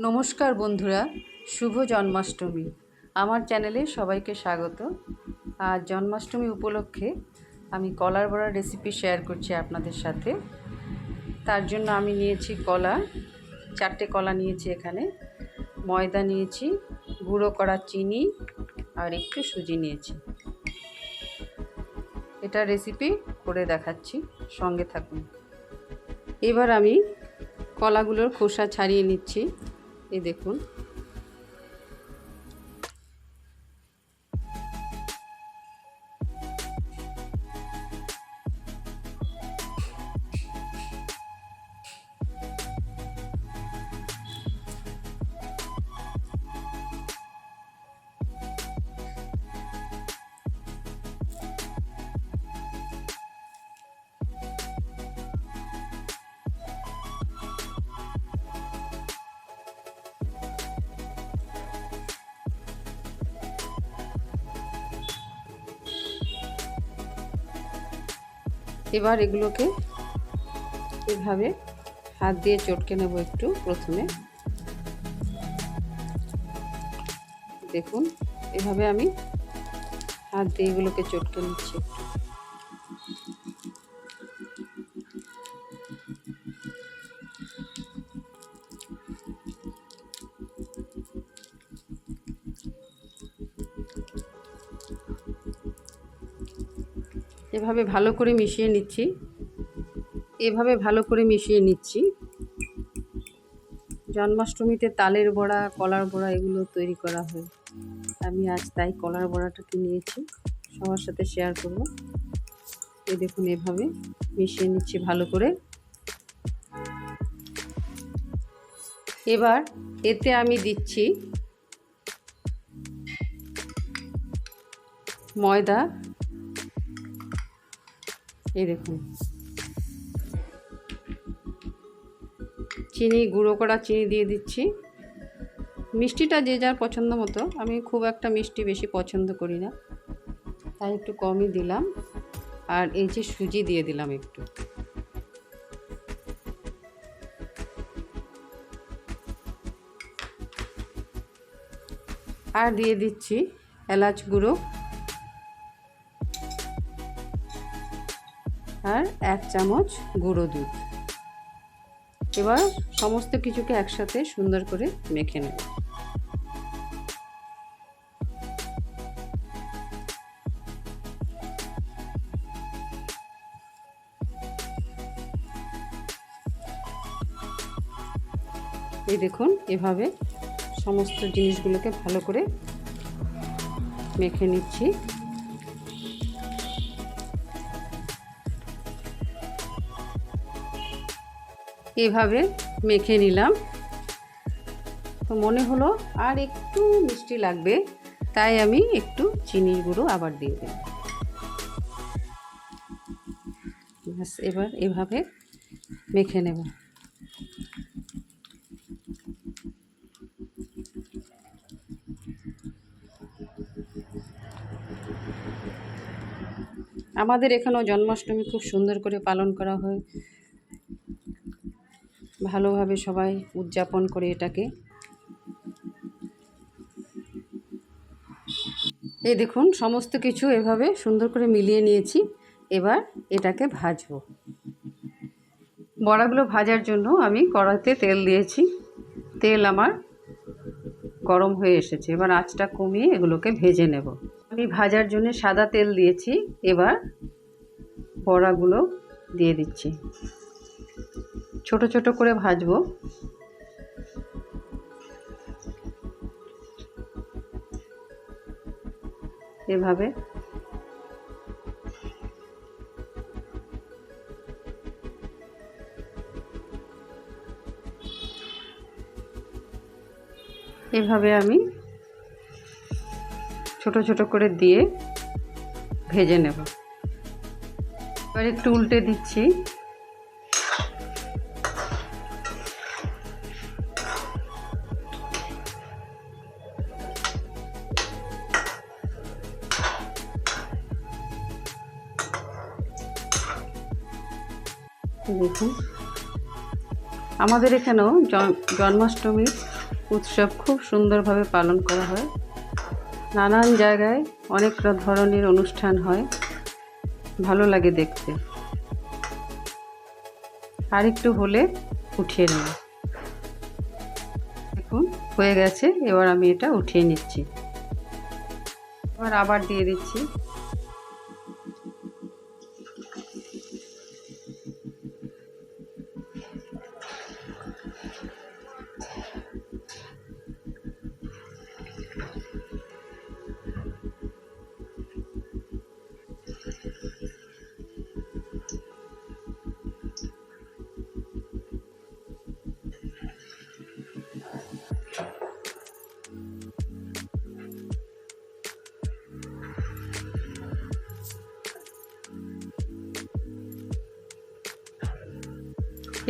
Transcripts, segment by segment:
নমস্কার বন্ধুরা, শুভ জন্মাষ্টমী। আমার চ্যানেলে সবাইকে স্বাগত। আজ জন্মাষ্টমী উপলক্ষে আমি কলার বড়ার রেসিপি শেয়ার করছি আপনাদের সাথে। তার জন্য আমি নিয়েছি কলা, 4টে কলা নিয়েছি, এখানে ময়দা নিয়েছি, গুঁড়ো করা চিনি আর একটু সুজি নিয়েছি। এটা রেসিপি করে দেখাচ্ছি, সঙ্গে থাকুন। এবার আমি কলাগুলোর খোসা ছাড়িয়ে নিচ্ছি। এই দেখুন, এবার এগুলোকে এভাবে হাত দিয়ে চটকে নেব একটু। প্রথমে দেখুন, এভাবে আমি হাত দিয়ে এগুলোকে চটকে নিচ্ছি একটু। এভাবে ভালো করে মিশিয়ে নিচ্ছি। জন্মাষ্টমীতে তালের বড়া, কলার বড়া এগুলো তৈরি করা হয়। আমি আজ তাই কলার বড়াটাকে নিয়েছি, সবার সাথে শেয়ার করব। এই দেখুন, এভাবে মিশিয়ে নিচ্ছি ভালো করে। এবার এতে আমি দিচ্ছি ময়দা। এই দেখুন, চিনি, গুঁড়ো করা চিনি দিয়ে দিচ্ছি। মিষ্টিটা যে যার পছন্দ মতো, আমি খুব একটা মিষ্টি বেশি পছন্দ করি না, তাই একটু কমই দিলাম। আর এই যে সুজি দিয়ে দিলাম একটু। আর দিয়ে দিচ্ছি এলাচ গুঁড়ো আর 1 চামচ গুঁড়ো দুধ। এবার সমস্ত কিছুকে একসাথে সুন্দর করে মেখে নেব। এই দেখুন, এভাবে সমস্ত জিনিসগুলোকে ভালো করে মেখে নিচ্ছি। এভাবে মেখে নিলাম। তো মনে হলো আর একটু মিষ্টি লাগবে, তাই আমি একটু চিনির গুঁড়ো আবার দিয়ে দিলাম। ব্যাস, এবার এভাবে মেখে নেব। আমাদের এখানেও জন্মাষ্টমী খুব সুন্দর করে পালন করা হয়, ভালোভাবে সবাই উদযাপন করে এটাকে। এই দেখুন, সমস্ত কিছু এভাবে সুন্দর করে মিলিয়ে নিয়েছি। এবার এটাকে ভাজবো। বড়াগুলো ভাজার জন্য আমি কড়াইতে তেল দিয়েছি। তেল আমার গরম হয়ে এসেছে, এবার আঁচটা কমিয়ে এগুলোকে ভেজে নেব। আমি ভাজার জন্য সাদা তেল দিয়েছি। এবার বড়াগুলো দিয়ে দিচ্ছি, ছোট ছোট করে ভাজবো। এভাবে আমি ছোট ছোট করে দিয়ে ভেজে নেব। এবার একটু উল্টে দিচ্ছি। দেখুন, আমাদের এখানেও জন্মাষ্টমীর উৎসব খুব সুন্দরভাবে পালন করা হয়। নানান জায়গায় অনেক ধরনের অনুষ্ঠান হয়, ভালো লাগে দেখতে। আর একটু হলে উঠিয়ে নেব। দেখুন হয়ে গেছে, এবার আমি এটা উঠিয়ে নিচ্ছি। এবার আবার দিয়ে দিচ্ছি।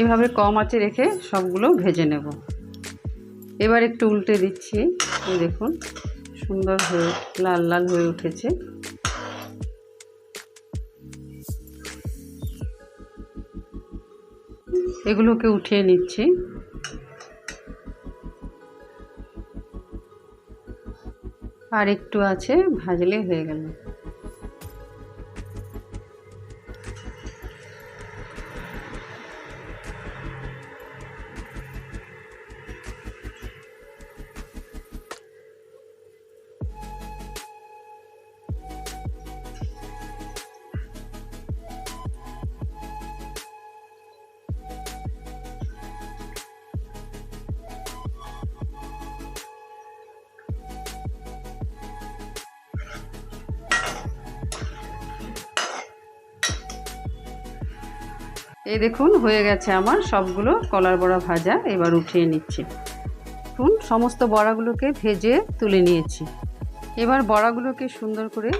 এভাবে কম আঁচে রেখে সবগুলো ভেজে নেব। এবার একটু উল্টে দিচ্ছি। এই দেখুন সুন্দর হয়ে লাল লাল হয়ে উঠেছে। এগুলোকে উঠিয়ে নিচ্ছি। আর একটু আছে, ভাজলে হয়ে গেল। এই দেখুন হয়ে গেছে আমার সবগুলো কলার বড়া ভাজা। এবার উঠিয়ে নিচ্ছি। দেখুন সমস্ত বড়াগুলোকে ভেজে তুলে নিয়েছি। এবার বড়াগুলোকে সুন্দর করে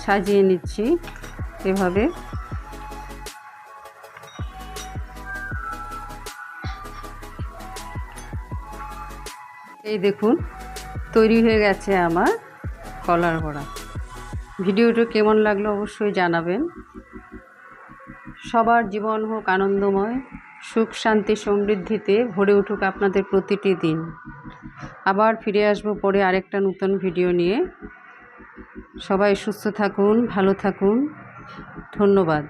সাজিয়ে নিচ্ছি এভাবে। এই দেখুন তৈরি হয়ে গেছে আমার কলার বড়া। ভিডিওটা কেমন লাগলো অবশ্যই জানাবেন। সবার জীবন হোক আনন্দময়, সুখ শান্তি সমৃদ্ধিতে ভরে উঠুক আপনাদের প্রতিটি দিন। আবার ফিরে আসবো পরে আরেকটা নতুন ভিডিও নিয়ে। সবাই সুস্থ থাকুন, ভালো থাকুন। ধন্যবাদ।